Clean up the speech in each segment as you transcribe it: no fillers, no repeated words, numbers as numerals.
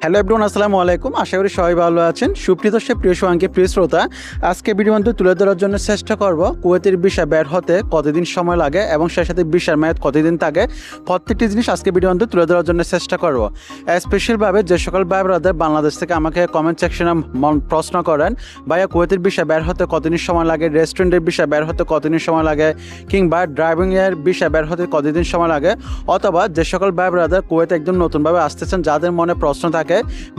Hello everyone, আসসালামু আলাইকুম। আশা করি সবাই ভালো আছেন। সুপ্রিয় দর্শক, প্রিয় সঙ্গে প্রিয় শ্রোতা, আজকে ভিডিও মধ্যে তুলে ধরার জন্য চেষ্টা করব কুয়েতের ভিসা বের হতে কতদিন সময় লাগে এবং সেই সাথে ভিসার মেয়াদ কতদিন থাকে, প্রত্যেকটি জিনিস আজকে ভিডিও মধ্যে তুলে ধরার জন্য চেষ্টা করব। স্পেশালভাবে যে সকল ভাই ব্রাদার বাংলাদেশ থেকে আমাকে কমেন্ট সেকশনে প্রশ্ন করেন, ভাইয়া কুয়েতের ভিসা বের হতে কতদিন সময় লাগে, রেস্টুরেন্টের ভিসা বের হতে কতদিন সময় লাগে, কিংবা ড্রাইভিংয়ের ভিসা বের হতে কতদিন সময় লাগে, অথবা যে সকল ভাই ব্রাদার কুয়েতে একদম নতুনভাবে আসতেছেন, যাদের মনে প্রশ্ন থাকে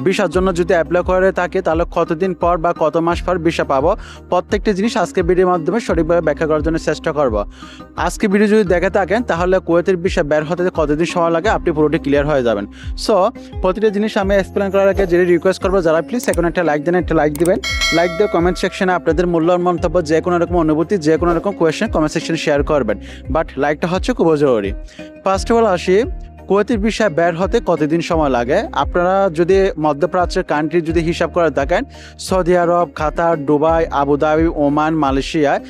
ভিসার জন্য যদি অ্যাপ্লাই করে থাকে তাহলে কতদিন পর বা কত মাস পর ভিসা পাবো, প্রত্যেকটি জিনিস আজকে ভিডিওর মাধ্যমে সঠিকভাবে ব্যাখ্যা করার জন্য চেষ্টা করব। আজকে ভিডিও যদি দেখে থাকেন তাহলে কুয়েতের ভিসা বের হতে কতদিন সময় লাগে আপনি পুরোটি ক্লিয়ার হয়ে যাবেন। সো প্রতিটা জিনিস আমি এক্সপ্লেন করার আগে যেটা রিকোয়েস্ট করবো, যারা প্লিজ এখন একটা লাইক দেন, একটা লাইক দিবেন। লাইক দিয়ে কমেন্ট সেকশনে আপনাদের মূল্যবান মন্তব্য, যে কোনো রকম অনুভূতি, যে কোনো রকম কোয়েশ্চেন কমেন্ট সেকশনে শেয়ার করবেন। বাট লাইকটা হচ্ছে খুব জরুরি। ফার্স্ট অফ অল আসি, কুয়েতের ভিসা বের হতে কতদিন সময় লাগে। আপনারা যদি মধ্যপ্রাচ্যের কান্ট্রি যদি হিসাব করে থাকেন, সৌদি আরব, কাতার, দুবাই, আবুধাবি, ওমান, মালয়েশিয়ায়,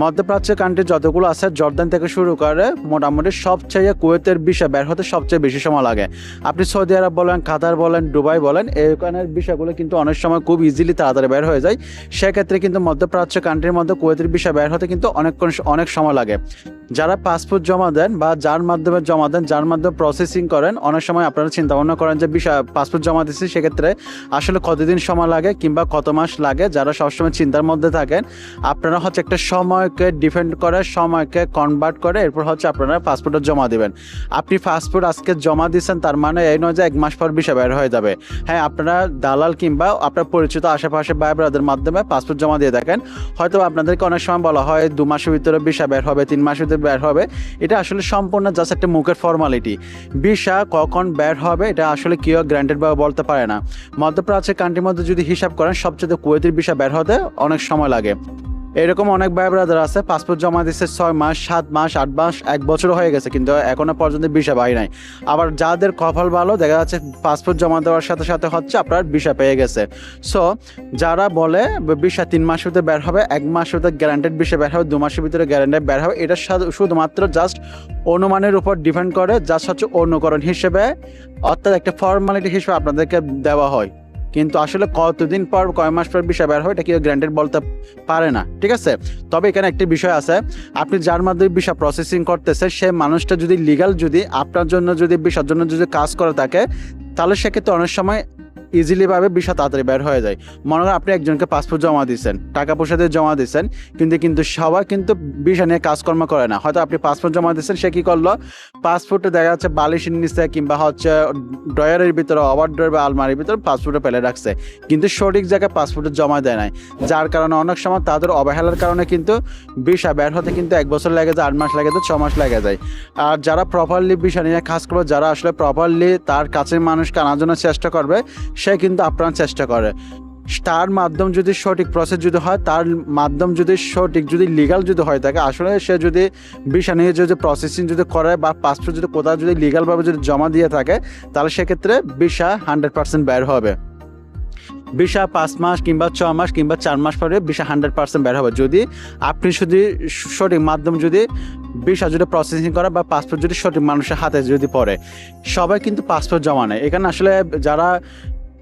মধ্যপ্রাচ্যের কান্ট্রি যতগুলো আছে, জর্দান থেকে শুরু করে মোটামুটি সবচেয়ে কুয়েতের ভিসা বের হতে সবচেয়ে বেশি সময় লাগে। আপনি সৌদি আরব বলেন, কাতার বলেন, দুবাই বলেন, এইখানের ভিসাগুলো কিন্তু অনেক সময় খুব ইজিলি তাড়াতাড়ি বের হয়ে যায়। সেক্ষেত্রে কিন্তু মধ্যপ্রাচ্য কান্ট্রির মধ্যে কুয়েতের ভিসা বের হতে কিন্তু অনেক সময় লাগে। যারা পাসপোর্ট জমা দেন বা যার মাধ্যমে জমা দেন, যার মাধ্যমে প্রসেসিং করেন, অনেক সময় আপনারা চিন্তা ভাবনা করেন যে পাসপোর্ট জমা দিচ্ছি, সেক্ষেত্রে আসলে কতদিন সময় লাগে কিংবা কত মাস লাগে। যারা সবসময় চিন্তার মধ্যে থাকেন, আপনারা হচ্ছে একটা সময়কে ডিপেন্ড করে, সময়কে কনভার্ট করে এরপর হচ্ছে আপনারা পাসপোর্টে জমা দিবেন। আপনি পাসপোর্ট আজকে জমা দিচ্ছেন তার মানে এই নয় যে 1 মাস পর ভিসা বের হয়ে যাবে। হ্যাঁ, আপনারা দালাল কিংবা আপনার পরিচিত আশেপাশে ভাই ব্রাদারদের মাধ্যমে পাসপোর্ট জমা দিয়ে থাকেন, হয়তো আপনাদেরকে অনেক সময় বলা হয় 2 মাসের ভিতরে ভিসা বের হবে, 3 মাসের ভিতরে বের হবে। এটা আসলে সম্পূর্ণ জাস্ট একটা মুখের ফর্মালিটি। ভিসা কখন বের হবে এটা আসলে কেউ গ্রান্টেড ভাবে বলতে পারে না। মধ্যপ্রাচ্যের কান্ট্রির মধ্যে যদি হিসাব করেন, সবচেয়ে কুয়েতের ভিসা বের হতে অনেক সময় লাগে। এরকম অনেক ভাই ব্রাদার আছে পাসপোর্ট জমা দিচ্ছে 6 মাস, 7 মাস, 8 মাস, 1 বছর হয়ে গেছে কিন্তু এখনো পর্যন্ত ভিসা পাই নাই। আবার যাদের কপাল ভালো, দেখা যাচ্ছে পাসপোর্ট জমা দেওয়ার সাথে সাথে হচ্ছে আপনার ভিসা পেয়ে গেছে। সো যারা বলে ভিসা 3 মাসের ভিতরে বের হবে, 1 মাসের ভিতরে গ্যারান্টেড ভিসা বের হবে, 2 মাসের ভিতরে গ্যারান্টেড বের হবে, এটা শুধুমাত্র জাস্ট অনুমানের উপর ডিপেন্ড করে, জাস্ট হচ্ছে অনুকরণ হিসেবে, অর্থাৎ একটা ফর্মালিটি হিসেবে আপনাদেরকে দেওয়া হয়। কিন্তু আসলে কতদিন পর, কয় মাস পর ভিসা বের হয় এটা কেউ গ্যারান্টেড বলতে পারে না, ঠিক আছে। তবে এখানে একটি বিষয় আছে, আপনি যার মাধ্যমে ভিসা প্রসেসিং করতেছে সেই মানুষটা যদি লিগাল, যদি আপনার জন্য যদি ভিসার জন্য যদি কাজ করে থাকে, তাহলে সেক্ষেত্রে অনেক সময় ইজিলিভাবে ভিসা তাড়াতাড়ি বের হয়ে যায়। মনে করেন আপনি একজনকে পাসপোর্ট জমা দিচ্ছেন, টাকা পয়সা দিয়ে জমা দিচ্ছেন, কিন্তু সবাই কিন্তু ভিসা নিয়ে কাজকর্ম করে না। হয়তো আপনি পাসপোর্ট জমা দিচ্ছেন, সে কি করলো, পাসপোর্টে দেখা যাচ্ছে বালিশের নিচে কিংবা হচ্ছে ড্রয়ারের ভিতরে, ওভার ড্রয়ার বা আলমারির ভিতরে পাসপোর্টে ফেলে রাখছে, কিন্তু সঠিক জায়গায় পাসপোর্টে জমা দেয় নাই। যার কারণে অনেক সময় তাদের অবহেলার কারণে কিন্তু ভিসা বের হতে কিন্তু 1 বছর লেগে যায়, 8 মাস লেগে যায়, 6 মাস লেগে যায়। আর যারা প্রপারলি ভিসা নিয়ে কাজ করবে, যারা আসলে প্রপারলি তার কাছের মানুষকে আনার জন্য চেষ্টা করবে, সে কিন্তু আপনার চেষ্টা করে। তার মাধ্যম যদি সঠিক প্রসেস যদি হয়, তার মাধ্যম যদি সঠিক, যদি লিগাল যদি হয়ে থাকে, আসলে সে যদি ভিসা নিয়ে যদি প্রসেসিং যদি করে বা পাসপোর্ট যদি কোথাও যদি লিগালভাবে যদি জমা দিয়ে থাকে, তাহলে সেক্ষেত্রে ভিসা 100% বের হবে। ভিসা 5 মাস কিংবা 6 মাস কিংবা 4 মাস পরে ভিসা 100% বের হবে, যদি আপনি যদি সঠিক মাধ্যম যদি ভিসা যদি প্রসেসিং করা বা পাসপোর্ট যদি সঠিক মানুষের হাতে যদি পড়ে। সবাই কিন্তু পাসপোর্ট জমা নেয়। এখানে আসলে যারা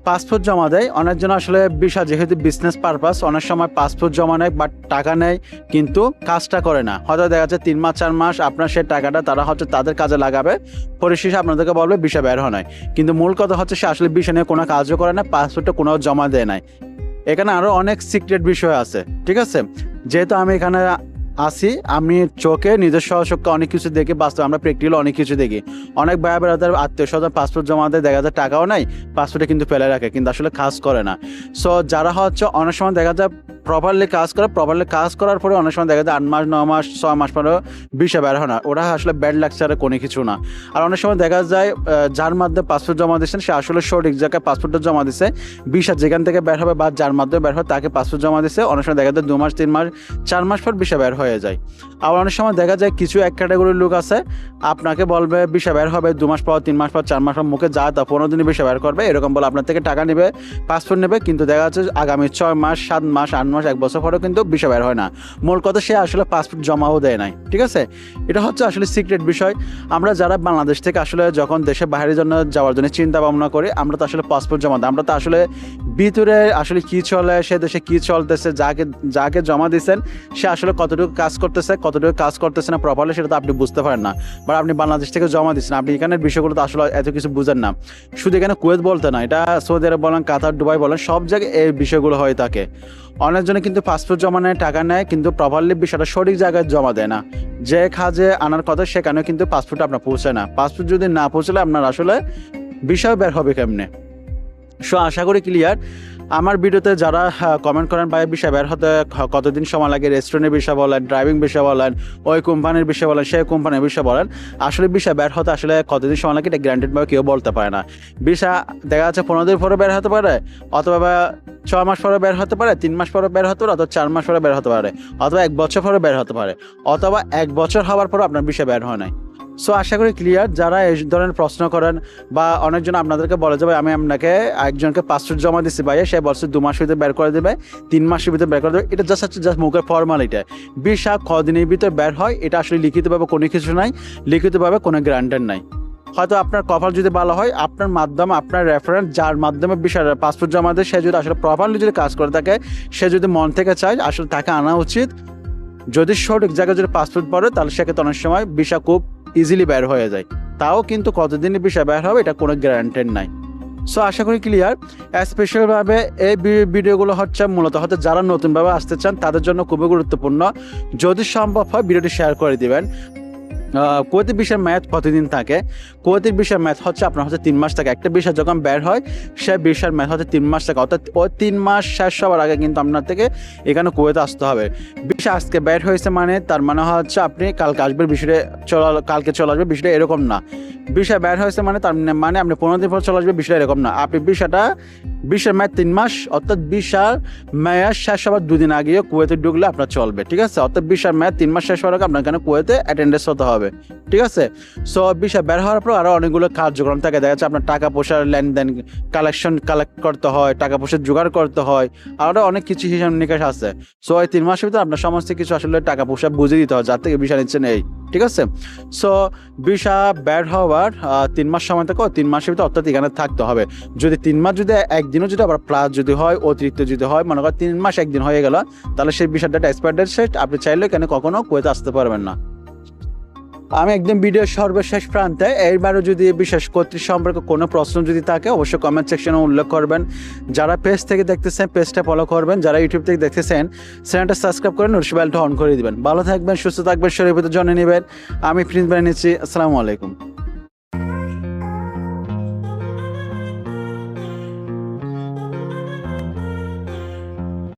পাসপোর্ট জমা দেয়, অনেকজন আসলে ভিসা যেহেতু বিজনেস পারপাস, অনেক সময় পাসপোর্ট জমা নেয় বাট টাকা নেয় কিন্তু কাজটা করে না। হয়তো দেখা যাচ্ছে 3 মাস 4 মাস আপনার সেই টাকাটা তারা হচ্ছে তাদের কাজে লাগাবে, পরিশেষে আপনাদেরকে বলবে ভিসা বের হয় নাই। কিন্তু মূল কথা হচ্ছে সে আসলে ভিসা নিয়ে কোনো কাজও করে না, পাসপোর্টটা কোনো জমা দেয় নাই। এখানে আরও অনেক সিক্রেট বিষয় আছে, ঠিক আছে। যেহেতু আমি এখানে আসি, আমি চোখে নিজস্ব চোখে অনেক কিছু দেখি, বাস্তবে আমরা প্র্যাকটিক্যালি অনেক কিছু দেখি। অনেক ভাই ব্রাদার আত্মীয় স্বজন পাসপোর্ট জমা দেয়, দেখা যায় টাকাও নাই, পাসপোর্টে কিন্তু ফেলে রাখে, কিন্তু আসলে কাজ করে না। সো যারা হচ্ছে অনেক সময় দেখা যায় প্রপারলি কাজ করার পরে অনেক সময় দেখা যায় 8 মাস, 9 মাস, 6 মাস পরেও ভিসা বের হয় না, ওরা আসলে ব্যাড লাগছে আর কোনো কিছু না। আর অনেক সময় দেখা যায় যার মাধ্যমে পাসপোর্ট জমা দিচ্ছেন সে আসলে সঠিক জায়গায় পাসপোর্টটা জমা দিচ্ছে, ভিসা যেখান থেকে বের হবে বা যার মাধ্যমে বের হয় তাকে পাসপোর্ট জমা দিচ্ছে, অনেক সময় দেখা যায় 2 মাস, 3 মাস, 4 মাস পর ভিসা বের হয়ে যায়। আবার অনেক সময় দেখা যায় কিছু এক ক্যাটাগরির লোক আছে, আপনাকে বলবে ভিসা বের হবে 2 মাস পর, 3 মাস পর, 4 মাস পর, মুখে যা তা 15 দিনে ভিসা বের করবে, এরকম বলে আপনার থেকে টাকা নেবে, পাসপোর্ট নেবে, কিন্তু দেখা যাচ্ছে আগামী 6 মাস, 7 মাস, 8 মাস 1 বছর পরেও কিন্তু ভিসা বের হয় না। মূল কথা সে আসলে পাসপোর্ট জমাও দেয় নাই, ঠিক আছে। এটা হচ্ছে আসলে সিক্রেট বিষয়। আমরা যারা বাংলাদেশ থেকে আসলে যখন দেশের বাইরের জন্য যাওয়ার জন্য চিন্তা ভাবনা করি, আমরা তো আসলে পাসপোর্ট জমা দিই, আমরা তো আসলে ভিতরে আসলে কি চলে, সে দেশে কি চলতেছে, যাকে জমা দিচ্ছেন সে আসলে কতটুকু কাজ করতেছে না প্রপারলি, সেটা তো আপনি বুঝতে পারেন না। বাট আপনি বাংলাদেশ থেকে জমা দিচ্ছেন, আপনি এখানের বিষয়গুলো তো আসলে এত কিছু বুঝেন না। শুধু এখানে কুয়েত বলতে না, এটা সৌদি আরব বলেন, কাতার, দুবাই বলেন, সব জায়গায় এই বিষয়গুলো হয়ে থাকে। অনেকজনে কিন্তু পাসপোর্ট জমা নেয়, টাকা নেয়, কিন্তু প্রপারলি বিষয়টা সঠিক জায়গায় জমা দেয় না। যে কাজে আনার কথা সেখানেও কিন্তু পাসপোর্ট আপনার পৌঁছায় না। পাসপোর্ট যদি না পৌঁছলে আপনার আসলে বিষয় বের হবে কেমনে। সো আশা করি ক্লিয়ার। আমার ভিডিওতে যারা কমেন্ট করেন ভাই ভিসা বের হতে কতদিন সময় লাগে, রেস্টুরেন্টের বিষয় বলেন, ড্রাইভিং বিষয় বলেন, ওই কোম্পানির বিষয় বলেন, সেই কোম্পানির বিষয় বলেন, আসলে ভিসা বের হতে আসলে কতদিন সময় লাগে এটা গ্যারান্টেডভাবে কেউ বলতে পারে না। ভিসা দেখা যাচ্ছে 15 দিন পরে বের হতে পারে, অথবা 6 মাস পরে বের হতে পারে, 3 মাস পরে বের হতে পারে, অথবা 4 মাস পরে বের হতে পারে, অথবা 1 বছর পরে বের হতে পারে, অথবা 1 বছর হওয়ার পর আপনার ভিসা বের হয় নাই। সো আশা করি ক্লিয়ার। যারা এই ধরনের প্রশ্ন করেন বা অনেকজন আপনাদেরকে বলে যাবে আমি আপনাকে একজনকে পাসপোর্ট জমা দিচ্ছি ভাইয়া, সে বলছে 2 মাসের ভিতরে বের করে দেবে, 3 মাসের ভিতরে বের করে দেবে, এটা জাস্ট মুখের ফর্মালিটি। ভিসা কদিনের ভিতরে বের হয় এটা আসলে লিখিতভাবে কোনো কিছু নাই, লিখিতভাবে কোনো গ্যারান্টি নাই। হয়তো আপনার কপাল যদি ভালো হয়, আপনার মাধ্যমে, আপনার রেফারেন্স যার মাধ্যমে বিষয় পাসপোর্ট জমা দেয়, সে যদি আসলে প্রপারলি যদি কাজ করে থাকে, সে যদি মন থেকে চায়, আসলে তাকে আনা উচিত। যদি সঠিক জায়গায় যদি পাসপোর্ট পড়ে, তাহলে সেক্ষেত্রে অনেক সময় ভিসা খুব ইজিলি বের হয়ে যায়। তাও কিন্তু কতদিনে ভিসা বের হবে এটা কোনো গ্যারান্টেড নাই। সো আশা করি ক্লিয়ার। স্পেশালভাবে এই ভিডিওগুলো হচ্ছে মূলত যারা নতুনভাবে আসতে চান তাদের জন্য খুবই গুরুত্বপূর্ণ। যদি সম্ভব হয় ভিডিওটি শেয়ার করে দিবেন। কুয়েতের ভিসার মেয়াদ কতদিন থাকে? কুয়েতের ভিসার মেয়াদ হচ্ছে আপনার 3 মাস থাকে। একটা ভিসা যখন বের হয় সে ভিসার মেয়াদ 3 মাস থাকে, অর্থাৎ ওই 3 মাস শেষ হওয়ার আগে কিন্তু আপনার থেকে এখানে কুয়েতে আসতে হবে। ভিসা আজকে বের হয়েছে মানে তার মানে হচ্ছে আপনি কালকে আসবেন, কালকে চলে আসবে, বিষয়টা এরকম না। ভিসা বের হয়েছে মানে তার মানে আপনি 15 দিন পর চলে আসবে, বিষয়টা এরকম না। আপনি ভিসার মেয়াদ 3 মাস, অর্থাৎ ভিসার মেয়াদ শেষ হওয়ার 2 দিন আগেও কুয়েতে ঢুকলে আপনার চলবে, ঠিক আছে। অর্থাৎ ভিসার মেয়াদ 3 মাস শেষ হওয়ার আগে আপনার এখানে কুয়েতে অ্যাটেন্ডেন্স হতে হবে, ঠিক আছে। সো ভিসা বের হওয়ার পর আরও অনেকগুলো কার্যক্রম থাকে। দেখা যাচ্ছে আপনার টাকা পয়সার লেনদেন, কালেক্ট করতে হয়, টাকা পয়সা জোগাড় করতে হয়, আরও অনেক কিছু হিসাব নিকাশ আছে। সো এই 3 মাসের ভিতরে আপনার সমস্ত কিছু আসলে টাকা পয়সা বুঝে দিতে হয় যার থেকে ভিসা নিচ্ছেন এই, ঠিক আছে। সো ভিসা বের হওয়ার 3 মাস সময় থাকে, 3 মাসের ভিতরে অর্থাৎ এখানে থাকতে হবে। যদি 3 মাস যদি একদিনও যদি আবার প্লাস যদি হয়, অতিরিক্ত যদি হয়, মনে করেন 3 মাস 1 দিন হয়ে গেল, তাহলে সেই ভিসার ডেট এক্সপায়ার ডেট শেষ, আপনি চাইলে এখানে কখনো কুয়েতে আসতে পারবেন না। আমি একদম ভিডিওর সর্বশেষ প্রান্তে এরবারও যদি বিশেষ কর্তৃক সম্পর্কে কোনো প্রশ্ন যদি থাকে অবশ্যই কমেন্ট সেকশনে উল্লেখ করবেন। যারা পেজ থেকে দেখতেছেন পেজটা ফলো করবেন, যারা ইউটিউব থেকে দেখতেছেন চ্যানেলটা সাবস্ক্রাইব করে নোটিফিকেশন বেলটা অন করে দিবেন। ভালো থাকবেন, সুস্থ থাকবেন, শরীরের ভিতরে জন্য নেবেন। আমি প্রিন্স বানিয়ে নিচ্ছি। আসসালামু আলাইকুম।